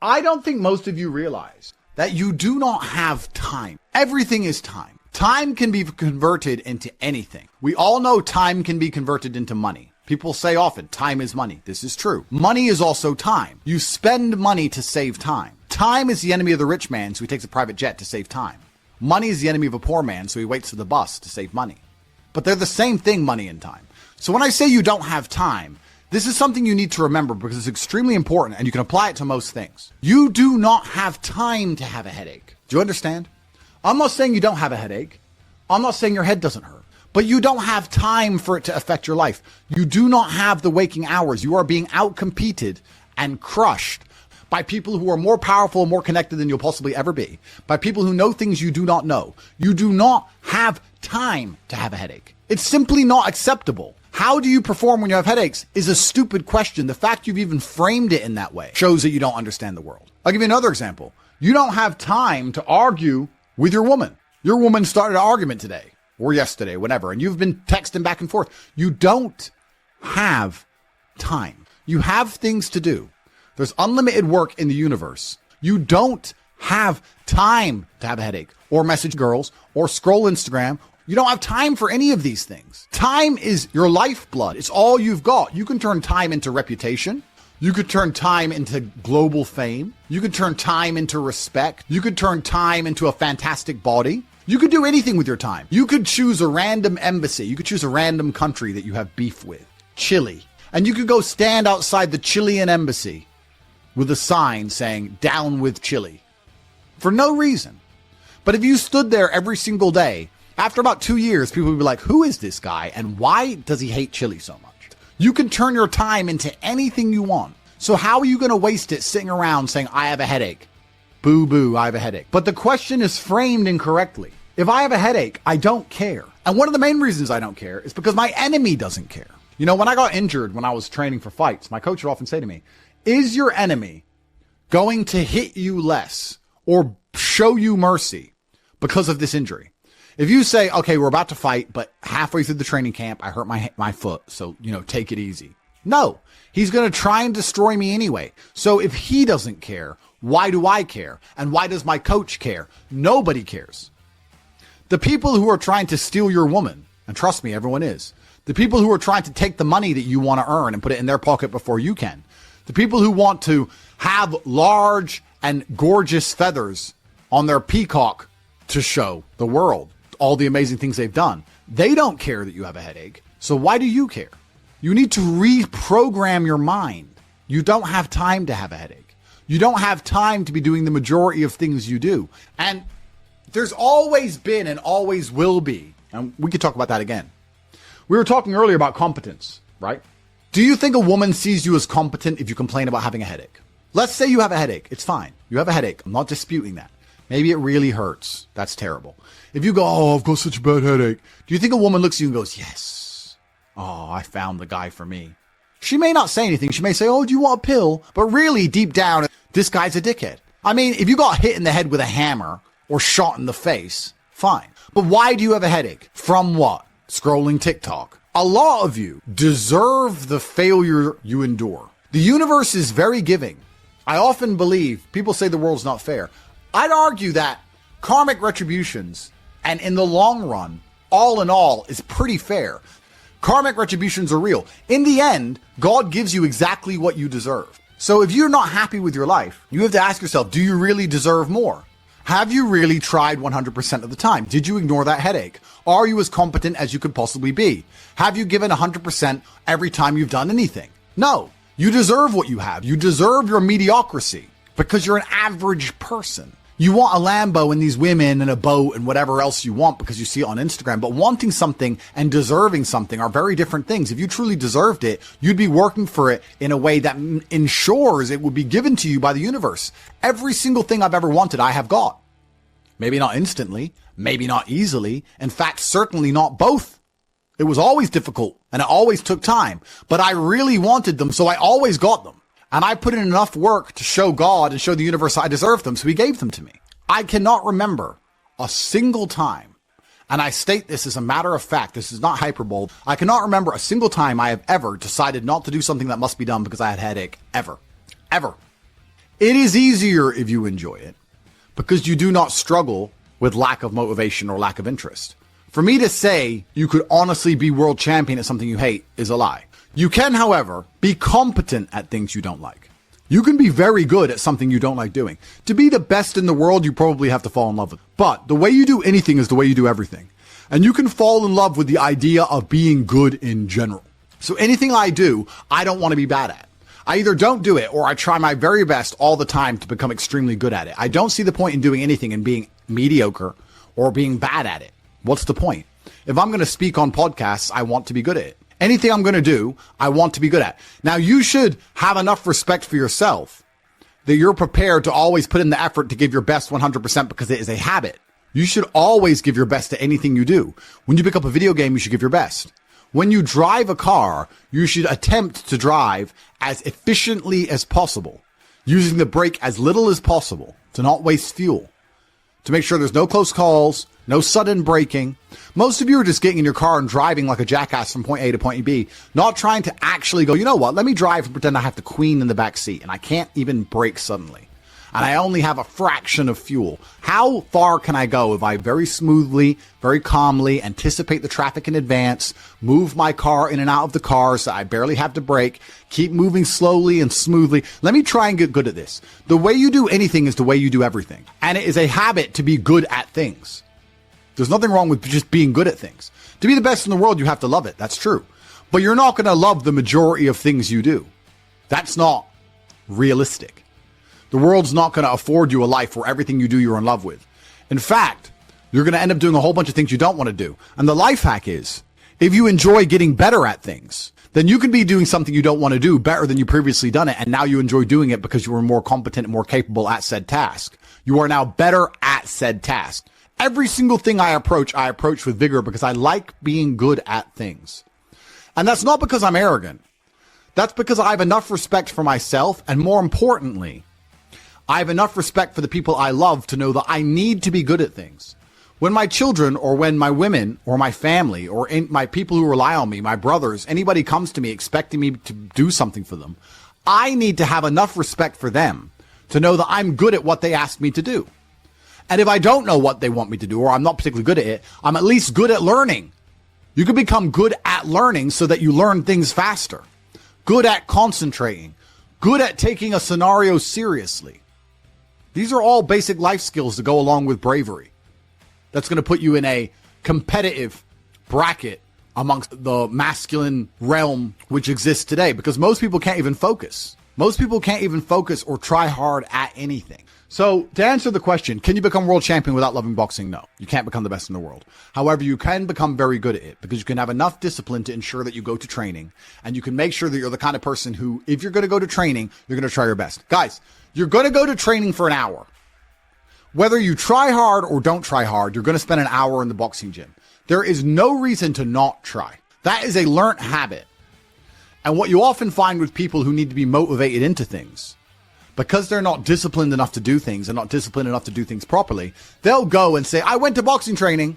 I don't think most of you realize that you do not have time. Everything is time. Time can be converted into anything. We all know time can be converted into money. People say often, time is money. This is true. Money is also time. You spend money to save time. Time is the enemy of the rich man, so he takes a private jet to save time. Money is the enemy of a poor man, so he waits for the bus to save money. But they're the same thing, money and time. So when I say you don't have time, this is something you need to remember because it's extremely important and you can apply it to most things. You do not have time to have a headache. Do you understand? I'm not saying you don't have a headache. I'm not saying your head doesn't hurt. But you don't have time for it to affect your life. You do not have the waking hours. You are being outcompeted and crushed by people who are more powerful and more connected than you'll possibly ever be. By people who know things you do not know. You do not have time to have a headache. It's simply not acceptable. How do you perform when you have headaches is a stupid question. The fact you've even framed it in that way shows that you don't understand the world. I'll give you another example. You don't have time to argue with your woman. Your woman started an argument today. Or yesterday, whatever, and you've been texting back and forth. You don't have time. You have things to do. There's unlimited work in the universe. You don't have time to have a headache, or message girls, or scroll Instagram. You don't have time for any of these things. Time is your lifeblood. It's all you've got. You can turn time into reputation. You could turn time into global fame. You could turn time into respect. You could turn time into a fantastic body. You could do anything with your time. You could choose a random embassy. You could choose a random country that you have beef with. Chile. And you could go stand outside the Chilean embassy with a sign saying, "Down with Chile." For no reason. But if you stood there every single day, after about 2 years, people would be like, who is this guy? And why does he hate Chile so much? You can turn your time into anything you want. So how are you going to waste it sitting around saying, I have a headache? Boo, boo, I have a headache. But the question is framed incorrectly. If I have a headache, I don't care. And one of the main reasons I don't care is because my enemy doesn't care. You know, when I got injured when I was training for fights, my coach would often say to me, is your enemy going to hit you less or show you mercy because of this injury? If you say, okay, we're about to fight, but halfway through the training camp, I hurt my foot. So, take it easy. No, he's going to try and destroy me anyway. So if he doesn't care, why do I care? And why does my coach care? Nobody cares. The people who are trying to steal your woman, and trust me, everyone is. The people who are trying to take the money that you want to earn and put it in their pocket before you can. The people who want to have large and gorgeous feathers on their peacock to show the world all the amazing things they've done. They don't care that you have a headache. So why do you care? You need to reprogram your mind. You don't have time to have a headache. You don't have time to be doing the majority of things you do. And there's always been and always will be, and we could talk about that again. We were talking earlier about competence, right? Do you think a woman sees you as competent if you complain about having a headache? Let's say you have a headache. It's fine. You have a headache. I'm not disputing that. Maybe it really hurts. That's terrible. If you go, oh, I've got such a bad headache. Do you think a woman looks at you and goes, yes. Oh, I found the guy for me. She may not say anything. She may say, oh, do you want a pill? But really, deep down, this guy's a dickhead. I mean, if you got hit in the head with a hammer or shot in the face, fine. But why do you have a headache? From what? Scrolling TikTok. A lot of you deserve the failure you endure. The universe is very giving. I often believe, people say the world's not fair. I'd argue that karmic retributions, and in the long run, all in all, is pretty fair. Karmic retributions are real. In the end, God gives you exactly what you deserve. So if you're not happy with your life, you have to ask yourself, do you really deserve more? Have you really tried 100% of the time? Did you ignore that headache? Are you as competent as you could possibly be? Have you given 100% every time you've done anything? No. You deserve what you have. You deserve your mediocrity because you're an average person. You want a Lambo and these women and a boat and whatever else you want because you see it on Instagram. But wanting something and deserving something are very different things. If you truly deserved it, you'd be working for it in a way that ensures it would be given to you by the universe. Every single thing I've ever wanted, I have got. Maybe not instantly, maybe not easily. In fact, certainly not both. It was always difficult and it always took time. But I really wanted them, so I always got them. And I put in enough work to show God and show the universe I deserved them, so he gave them to me. I cannot remember a single time, and I state this as a matter of fact, this is not hyperbole, I cannot remember a single time I have ever decided not to do something that must be done because I had a headache. Ever. Ever. It is easier if you enjoy it because you do not struggle with lack of motivation or lack of interest. For me to say you could honestly be world champion at something you hate is a lie. You can, however, be competent at things you don't like. You can be very good at something you don't like doing. To be the best in the world, you probably have to fall in love with it. But the way you do anything is the way you do everything. And you can fall in love with the idea of being good in general. So anything I do, I don't want to be bad at. I either don't do it or I try my very best all the time to become extremely good at it. I don't see the point in doing anything and being mediocre or being bad at it. What's the point? If I'm going to speak on podcasts, I want to be good at it. Anything I'm going to do, I want to be good at. Now, you should have enough respect for yourself that you're prepared to always put in the effort to give your best 100% because it is a habit. You should always give your best to anything you do. When you pick up a video game, you should give your best. When you drive a car, you should attempt to drive as efficiently as possible, using the brake as little as possible to not waste fuel, to make sure there's no close calls, no sudden braking. Most of you are just getting in your car and driving like a jackass from point A to point B, not trying to actually go, you know what, let me drive and pretend I have the queen in the back seat and I can't even brake suddenly. And I only have a fraction of fuel. How far can I go if I very smoothly, very calmly anticipate the traffic in advance, move my car in and out of the car so I barely have to brake, keep moving slowly and smoothly? Let me try and get good at this. The way you do anything is the way you do everything. And it is a habit to be good at things. There's nothing wrong with just being good at things. To be the best in the world, you have to love it. That's true. But you're not going to love the majority of things you do. That's not realistic. The world's not going to afford you a life where everything you do you're in love with. In fact, you're going to end up doing a whole bunch of things you don't want to do. And the life hack is, if you enjoy getting better at things, then you can be doing something you don't want to do better than you previously done it. And now you enjoy doing it because you were more competent and more capable at said task. You are now better at said task. Every single thing I approach with vigor because I like being good at things. And that's not because I'm arrogant. That's because I have enough respect for myself. And more importantly, I have enough respect for the people I love to know that I need to be good at things. When my children or when my women or my family or my people who rely on me, my brothers, anybody comes to me expecting me to do something for them, I need to have enough respect for them to know that I'm good at what they ask me to do. And if I don't know what they want me to do or I'm not particularly good at it, I'm at least good at learning. You can become good at learning so that you learn things faster. Good at concentrating. Good at taking a scenario seriously. These are all basic life skills that go along with bravery. That's going to put you in a competitive bracket amongst the masculine realm which exists today because most people can't even focus. Most people can't even focus or try hard at anything. So to answer the question, can you become world champion without loving boxing? No, you can't become the best in the world. However, you can become very good at it because you can have enough discipline to ensure that you go to training and you can make sure that you're the kind of person who, if you're going to go to training, you're going to try your best. Guys, you're going to go to training for an hour. Whether you try hard or don't try hard, you're going to spend an hour in the boxing gym. There is no reason to not try. That is a learned habit. And what you often find with people who need to be motivated into things, because they're not disciplined enough to do things and not disciplined enough to do things properly, they'll go and say, I went to boxing training,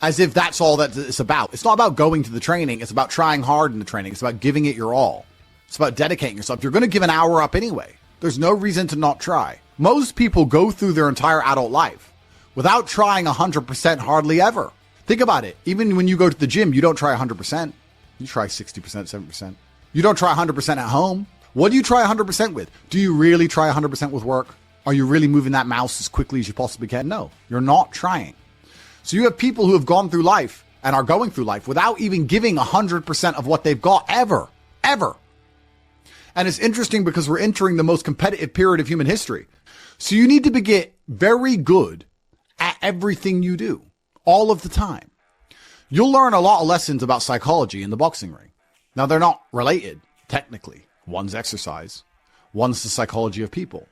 as if that's all that it's about. It's not about going to the training. It's about trying hard in the training. It's about giving it your all. It's about dedicating yourself. You're going to give an hour up anyway. There's no reason to not try. Most people go through their entire adult life without trying 100% hardly ever. Think about it. Even when you go to the gym, you don't try 100%. You try 60%, 70%. You don't try 100% at home. What do you try 100% with? Do you really try 100% with work? Are you really moving that mouse as quickly as you possibly can? No, you're not trying. So you have people who have gone through life and are going through life without even giving 100% of what they've got ever. And it's interesting because we're entering the most competitive period of human history. So you need to get very good at everything you do all of the time. You'll learn a lot of lessons about psychology in the boxing ring. Now, they're not related, technically. One's exercise, one's the psychology of people.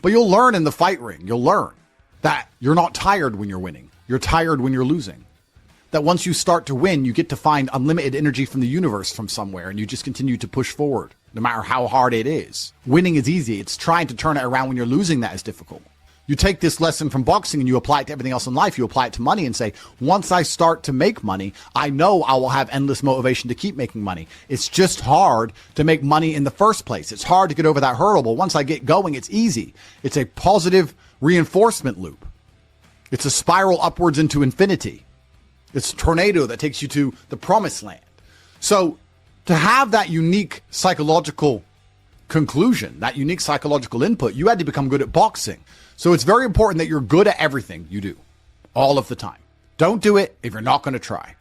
But you'll learn in the fight ring, you'll learn that you're not tired when you're winning. You're tired when you're losing. That once you start to win, you get to find unlimited energy from the universe from somewhere, and you just continue to push forward, no matter how hard it is. Winning is easy. It's trying to turn it around when you're losing that is difficult. You take this lesson from boxing and you apply it to everything else in life. You apply it to money and say, once I start to make money, I know I will have endless motivation to keep making money. It's just hard to make money in the first place. It's hard to get over that hurdle, but once I get going, it's easy. It's a positive reinforcement loop. It's a spiral upwards into infinity. It's a tornado that takes you to the promised land. So to have that unique psychological conclusion, that unique psychological input, you had to become good at boxing. So it's very important that you're good at everything you do all of the time. Don't do it if you're not going to try.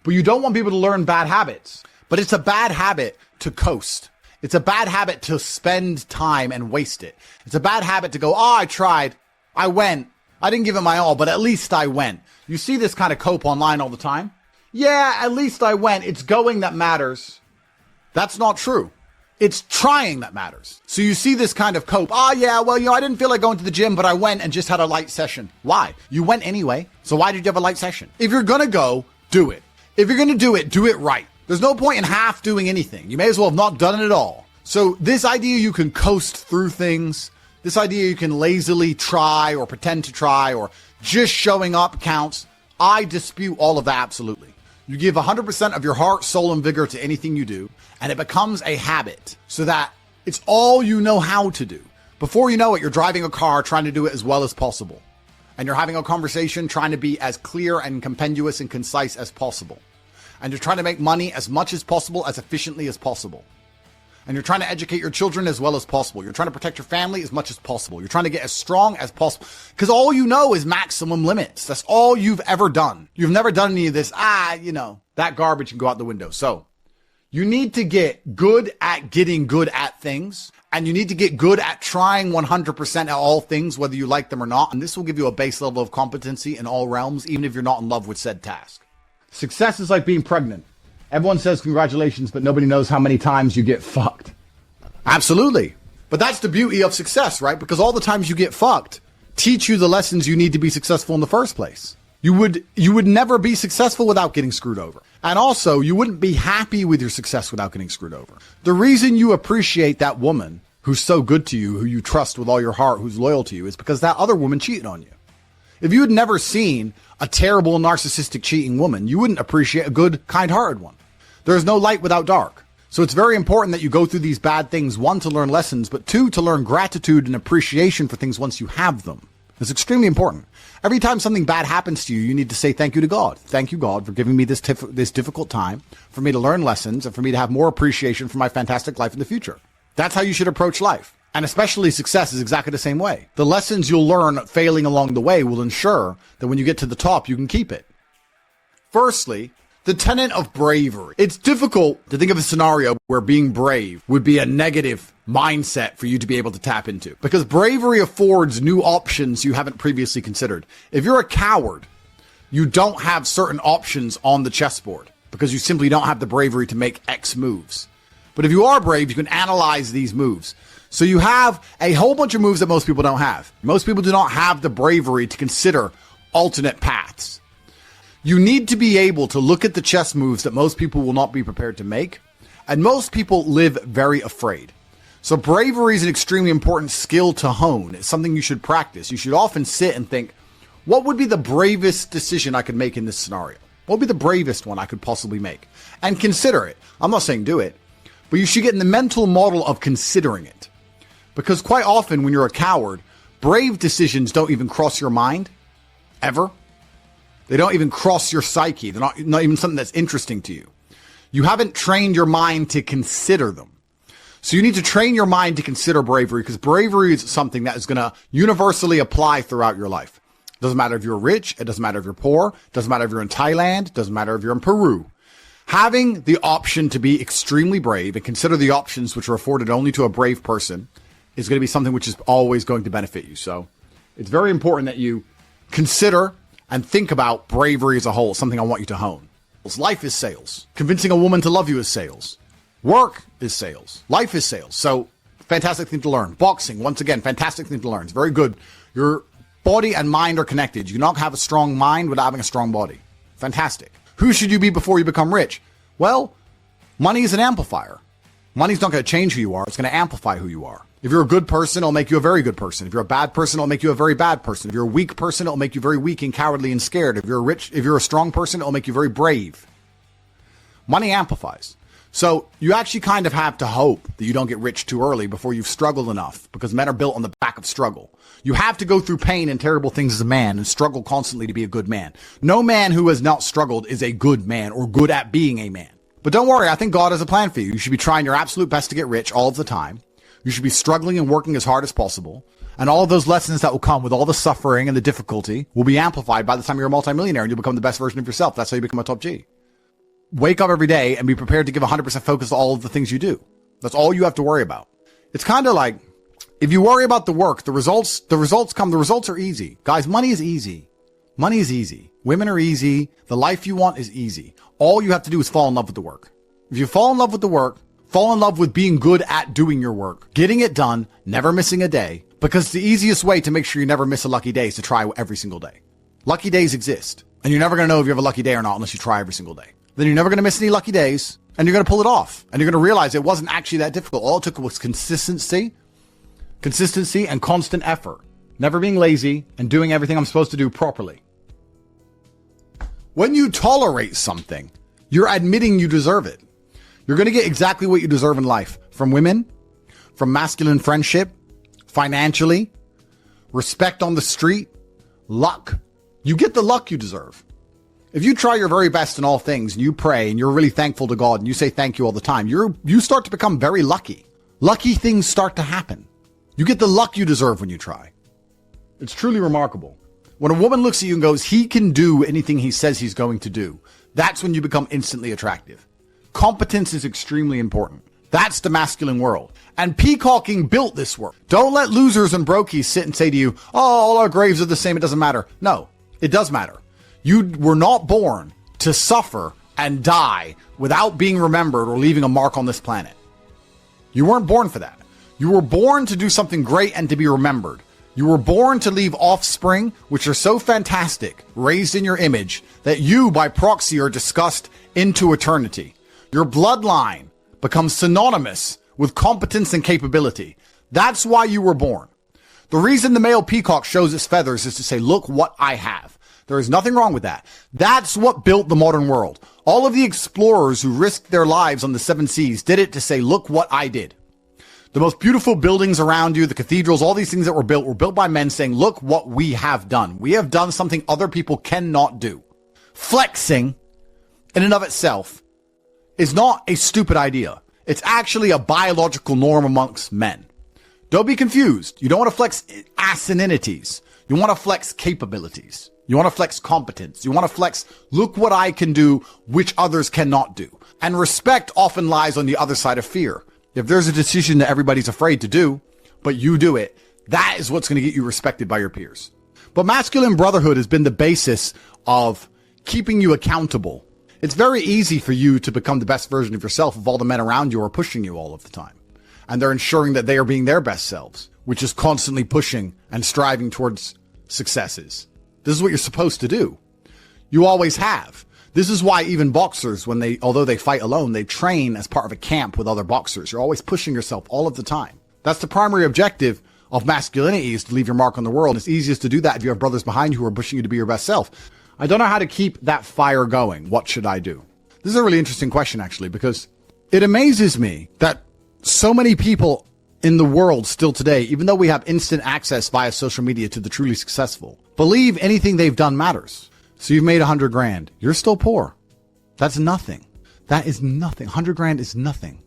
But you don't want people to learn bad habits. But it's a bad habit to coast. It's a bad habit to spend time and waste it. It's a bad habit to go, I tried. I went. I didn't give it my all, but at least I went. You see this kind of cope online all the time. Yeah, at least I went. It's going that matters. That's not true. It's trying that matters. So you see this kind of cope. I didn't feel like going to the gym, but I went and just had a light session. Why? You went anyway. So why did you have a light session? If you're going to go, do it. If you're going to do it right. There's no point in half doing anything. You may as well have not done it at all. So this idea you can coast through things, this idea you can lazily try or pretend to try or just showing up counts, I dispute all of that absolutely. You give 100% of your heart, soul, and vigor to anything you do, and it becomes a habit so that it's all you know how to do. Before you know it, you're driving a car trying to do it as well as possible. And you're having a conversation trying to be as clear and compendious and concise as possible. And you're trying to make money as much as possible, as efficiently as possible. And you're trying to educate your children as well as possible. You're trying to protect your family as much as possible. You're trying to get as strong as possible. Because all you know is maximum limits. That's all you've ever done. You've never done any of this, that garbage can go out the window. So you need to get good at getting good at things. And you need to get good at trying 100% at all things, whether you like them or not. And this will give you a base level of competency in all realms, even if you're not in love with said task. Success is like being pregnant. Everyone says congratulations, but nobody knows how many times you get fucked. Absolutely. But that's the beauty of success, right? Because all the times you get fucked teach you the lessons you need to be successful in the first place. You would never be successful without getting screwed over. And also, you wouldn't be happy with your success without getting screwed over. The reason you appreciate that woman who's so good to you, who you trust with all your heart, who's loyal to you, is because that other woman cheated on you. If you had never seen a terrible, narcissistic, cheating woman, you wouldn't appreciate a good, kind-hearted one. There's no light without dark. So it's very important that you go through these bad things, one, to learn lessons, but two, to learn gratitude and appreciation for things once you have them. It's extremely important. Every time something bad happens to you, you need to say thank you to God. Thank you, God, for giving me this difficult time, for me to learn lessons, and for me to have more appreciation for my fantastic life in the future. That's how you should approach life. And especially success is exactly the same way. The lessons you'll learn failing along the way will ensure that when you get to the top, you can keep it. Firstly, the tenet of bravery. It's difficult to think of a scenario where being brave would be a negative mindset for you to be able to tap into, because bravery affords new options you haven't previously considered. If you're a coward, you don't have certain options on the chessboard because you simply don't have the bravery to make X moves. But if you are brave, you can analyze these moves. So you have a whole bunch of moves that most people don't have. Most people do not have the bravery to consider alternate paths. You need to be able to look at the chess moves that most people will not be prepared to make. And most people live very afraid. So bravery is an extremely important skill to hone. It's something you should practice. You should often sit and think, what would be the bravest decision I could make in this scenario? What would be the bravest one I could possibly make? And consider it. I'm not saying do it, but you should get in the mental model of considering it. Because quite often when you're a coward, brave decisions don't even cross your mind, ever. They don't even cross your psyche. They're not even something that's interesting to you. You haven't trained your mind to consider them. So you need to train your mind to consider bravery, because bravery is something that is going to universally apply throughout your life. It doesn't matter if you're rich. It doesn't matter if you're poor. It doesn't matter if you're in Thailand. It doesn't matter if you're in Peru. Having the option to be extremely brave and consider the options which are afforded only to a brave person is going to be something which is always going to benefit you. So it's very important that you consider and think about bravery as a whole. It's something I want you to hone. Life is sales. Convincing a woman to love you is sales. Work is sales. Life is sales. So fantastic thing to learn. Boxing, once again, fantastic thing to learn. It's very good. Your body and mind are connected. You cannot have a strong mind without having a strong body. Fantastic. Who should you be before you become rich? Well, money is an amplifier. Money's not going to change who you are. It's going to amplify who you are. If you're a good person, it'll make you a very good person. If you're a bad person, it'll make you a very bad person. If you're a weak person, it'll make you very weak and cowardly and scared. If you're a strong person, it'll make you very brave. Money amplifies. So you actually kind of have to hope that you don't get rich too early before you've struggled enough, because men are built on the back of struggle. You have to go through pain and terrible things as a man and struggle constantly to be a good man. No man who has not struggled is a good man or good at being a man. But don't worry, I think God has a plan for you. You should be trying your absolute best to get rich all of the time. You should be struggling and working as hard as possible. And all of those lessons that will come with all the suffering and the difficulty will be amplified by the time you're a multimillionaire and you'll become the best version of yourself. That's how you become a top G. Wake up every day and be prepared to give 100% focus to all of the things you do. That's all you have to worry about. It's kind of like, if you worry about the work, the results come. The results are easy. Guys, money is easy. Money is easy. Women are easy. The life you want is easy. All you have to do is fall in love with the work. If you fall in love with the work, fall in love with being good at doing your work, getting it done, never missing a day, because the easiest way to make sure you never miss a lucky day is to try every single day. Lucky days exist, and you're never going to know if you have a lucky day or not unless you try every single day. Then you're never going to miss any lucky days, and you're going to pull it off, and you're going to realize it wasn't actually that difficult. All it took was consistency and constant effort, never being lazy and doing everything I'm supposed to do properly. When you tolerate something, you're admitting you deserve it. You're going to get exactly what you deserve in life, from women, from masculine friendship, financially, respect on the street, luck. You get the luck you deserve. If you try your very best in all things and you pray and you're really thankful to God and you say thank you all the time, you start to become very lucky. Lucky things start to happen. You get the luck you deserve when you try. It's truly remarkable. When a woman looks at you and goes, he can do anything he says he's going to do, that's when you become instantly attractive. Competence is extremely important. That's the masculine world. And peacocking built this world. Don't let losers and brokies sit and say to you, oh, all our graves are the same, it doesn't matter. No, it does matter. You were not born to suffer and die without being remembered or leaving a mark on this planet. You weren't born for that. You were born to do something great and to be remembered. You were born to leave offspring, which are so fantastic, raised in your image, that you, by proxy, are discussed into eternity. Your bloodline becomes synonymous with competence and capability. That's why you were born. The reason the male peacock shows its feathers is to say, look what I have. There is nothing wrong with that. That's what built the modern world. All of the explorers who risked their lives on the 7 seas did it to say, look what I did. The most beautiful buildings around you, the cathedrals, all these things that were built by men saying, look what we have done. We have done something other people cannot do. Flexing, in and of itself, is not a stupid idea. It's actually a biological norm amongst men. Don't be confused. You don't want to flex asininities. You want to flex capabilities. You want to flex competence. You want to flex, look what I can do, which others cannot do. And respect often lies on the other side of fear. If there's a decision that everybody's afraid to do, but you do it, that is what's going to get you respected by your peers. But masculine brotherhood has been the basis of keeping you accountable. It's very easy for you to become the best version of yourself if all the men around you are pushing you all of the time. And they're ensuring that they are being their best selves, which is constantly pushing and striving towards successes. This is what you're supposed to do. You always have. This is why even boxers, although they fight alone, they train as part of a camp with other boxers. You're always pushing yourself all of the time. That's the primary objective of masculinity, is to leave your mark on the world. It's easiest to do that if you have brothers behind you who are pushing you to be your best self. I don't know how to keep that fire going. What should I do? This is a really interesting question, actually, because it amazes me that so many people in the world still today, even though we have instant access via social media to the truly successful, believe anything they've done matters. So you've made 100 grand. You're still poor. That's nothing. That is nothing. 100 grand is nothing.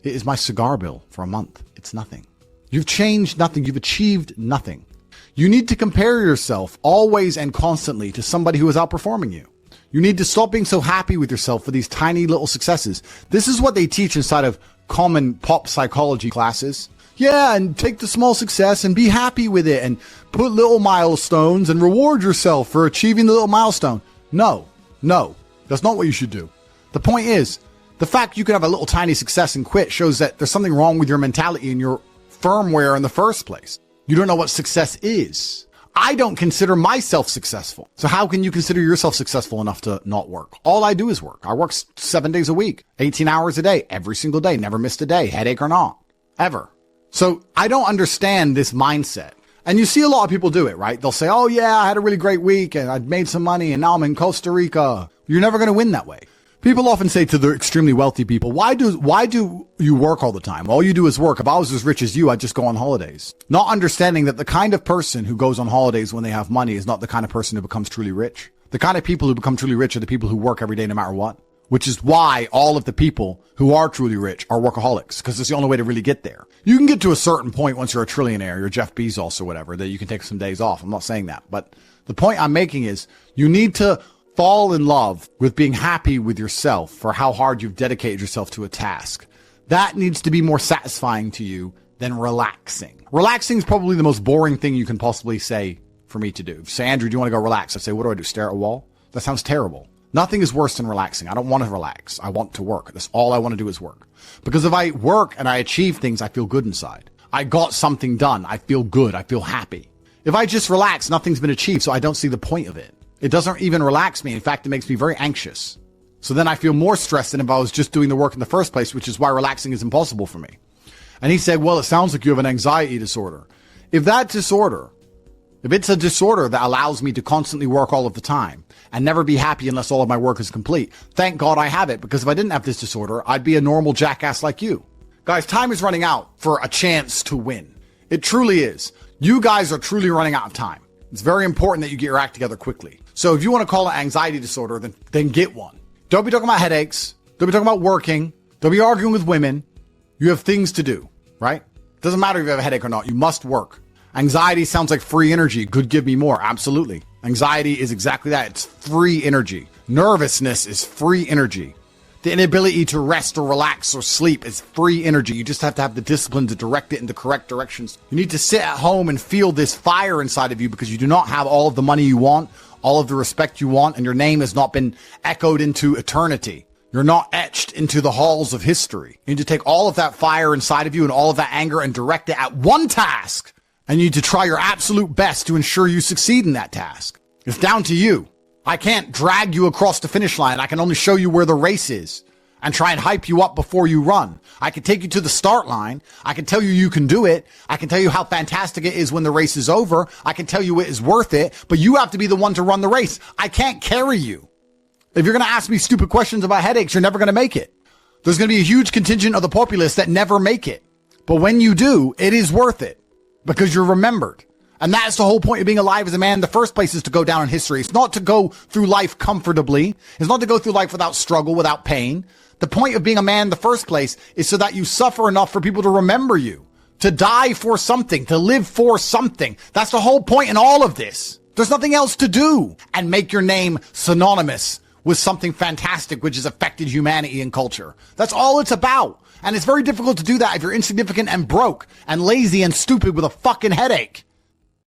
It is my cigar bill for a month. It's nothing. You've changed nothing. You've achieved nothing. You need to compare yourself always and constantly to somebody who is outperforming you. You need to stop being so happy with yourself for these tiny little successes. This is what they teach inside of common pop psychology classes. Yeah, and take the small success and be happy with it and put little milestones and reward yourself for achieving the little milestone. No, that's not what you should do. The point is, the fact you can have a little tiny success and quit shows that there's something wrong with your mentality and your firmware in the first place. You don't know what success is. I don't consider myself successful. So how can you consider yourself successful enough to not work? All I do is work. I work 7 days a week, 18 hours a day, every single day, never missed a day, headache or not, ever. So I don't understand this mindset. And you see a lot of people do it, right? They'll say, oh yeah, I had a really great week and I made some money and now I'm in Costa Rica. You're never going to win that way. People often say to the extremely wealthy people, why do you work all the time? All you do is work. If I was as rich as you, I'd just go on holidays. Not understanding that the kind of person who goes on holidays when they have money is not the kind of person who becomes truly rich. The kind of people who become truly rich are the people who work every day no matter what. Which is why all of the people who are truly rich are workaholics, because it's the only way to really get there. You can get to a certain point once you're a trillionaire, you're Jeff Bezos or whatever, that you can take some days off. I'm not saying that. But the point I'm making is you need to fall in love with being happy with yourself for how hard you've dedicated yourself to a task. That needs to be more satisfying to you than relaxing. Relaxing is probably the most boring thing you can possibly say for me to do. Say, Andrew, do you want to go relax? I say, what do? Stare at a wall? That sounds terrible. Nothing is worse than relaxing. I don't want to relax. I want to work. That's all I want to do is work. Because if I work and I achieve things, I feel good inside. I got something done. I feel good. I feel happy. If I just relax, nothing's been achieved, so I don't see the point of it. It doesn't even relax me. In fact, it makes me very anxious. So then I feel more stressed than if I was just doing the work in the first place, which is why relaxing is impossible for me. And he said, well, it sounds like you have an anxiety disorder. If it's a disorder that allows me to constantly work all of the time and never be happy unless all of my work is complete, thank God I have it, because if I didn't have this disorder, I'd be a normal jackass like you. Guys, time is running out for a chance to win. It truly is. You guys are truly running out of time. It's very important that you get your act together quickly. So if you want to call it anxiety disorder, then get one. Don't be talking about headaches. Don't be talking about working. Don't be arguing with women. You have things to do, right? Doesn't matter if you have a headache or not. You must work. Anxiety sounds like free energy. Could give me more. Absolutely. Anxiety is exactly that. It's free energy. Nervousness is free energy. The inability to rest or relax or sleep is free energy. You just have to have the discipline to direct it in the correct directions. You need to sit at home and feel this fire inside of you because you do not have all of the money you want, all of the respect you want, and your name has not been echoed into eternity. You're not etched into the halls of history. You need to take all of that fire inside of you and all of that anger and direct it at one task. And you need to try your absolute best to ensure you succeed in that task. It's down to you. I can't drag you across the finish line. I can only show you where the race is and try and hype you up before you run. I can take you to the start line. I can tell you you can do it. I can tell you how fantastic it is when the race is over. I can tell you it is worth it, but you have to be the one to run the race. I can't carry you. If you're going to ask me stupid questions about headaches, you're never going to make it. There's going to be a huge contingent of the populace that never make it. But when you do, it is worth it because you're remembered. And that's the whole point of being alive as a man in the first place, is to go down in history. It's not to go through life comfortably. It's not to go through life without struggle, without pain. The point of being a man in the first place is so that you suffer enough for people to remember you, to die for something, to live for something. That's the whole point in all of this. There's nothing else to do. And make your name synonymous with something fantastic which has affected humanity and culture. That's all it's about. And it's very difficult to do that if you're insignificant and broke and lazy and stupid with a fucking headache.